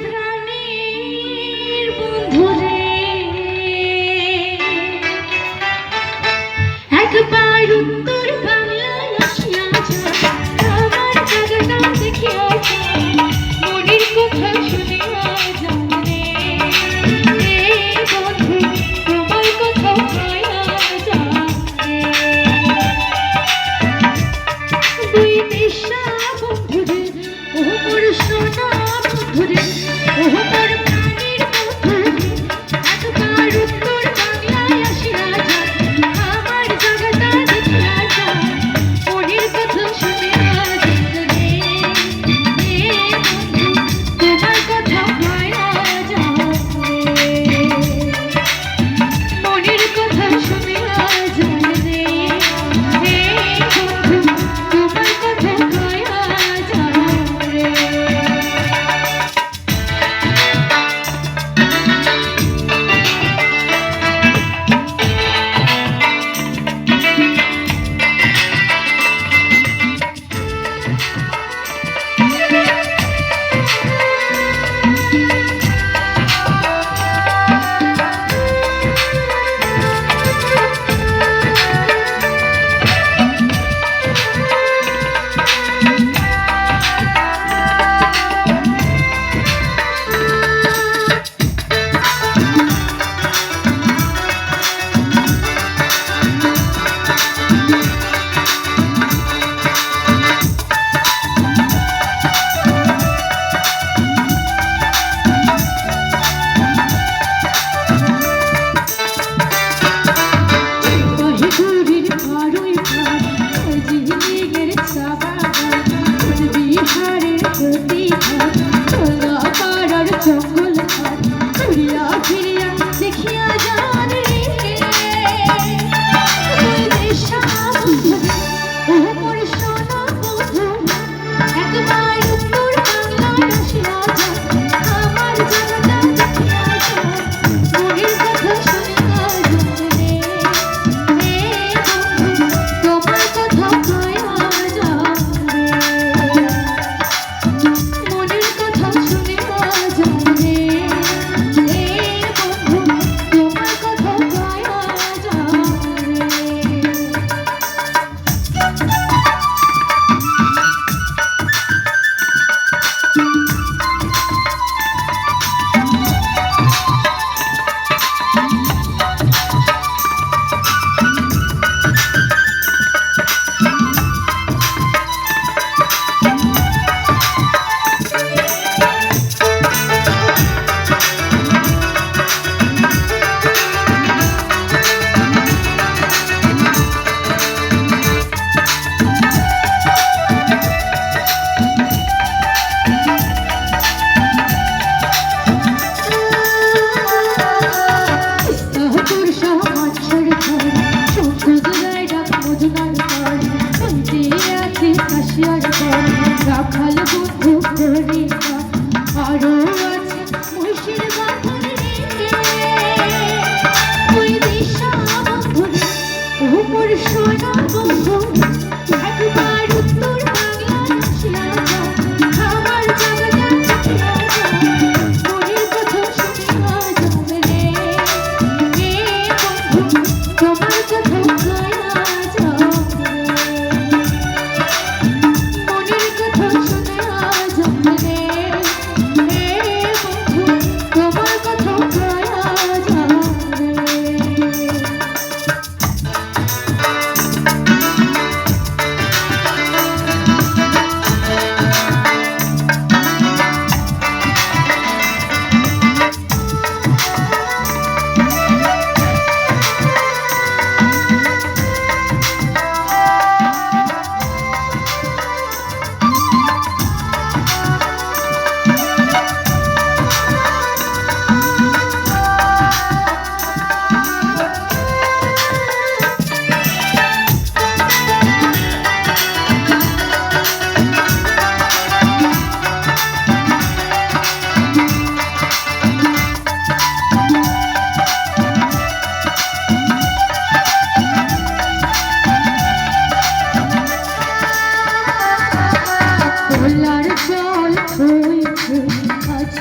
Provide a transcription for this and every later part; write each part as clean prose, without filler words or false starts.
প্রাণের বন্ধুরে একবার উত্তর বাংলায় আসিয়া যা, আমার জায়গাটা দেখিয়া যা, মনের কথা শুনিয়া যা রে বন্ধু, তোমার কথা পাইয়া যা রে। দুই দিশা বন্ধুরে, ও মোর সোনা বন্ধুরে, ও মোর প্রাণের বন্ধুরে, একবার উত্তর বাংলায় আসিয়া যা, আমার জায়গাটা দেখিয়া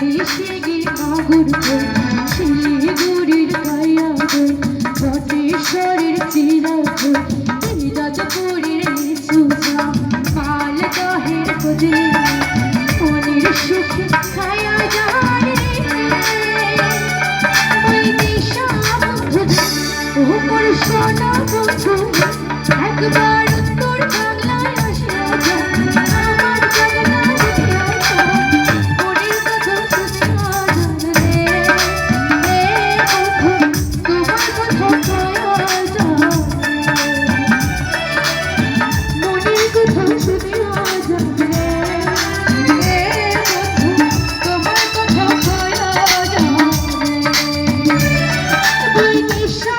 শিশিগি মাগুর কই শিলিগুড়ির গায়া কই বটেশ্বরের চিরা কই যাজপুরের লিচু জাম মালদহের কদলি মনের সুখে খায়া যান ওই নিশা বন্ধু ওপর সোনা বন্ধু একবার উত্তর বাংলায় আসিয়া যাও আমার জগনা দেখিয়া যাও মনের কথা শুনিয়া জানলে বন্ধু তোমার কথা কয়া যাও মনের কথা শুনিয়া জানলে বন্ধু তোমার কথা কয়া যাও ওই নিশা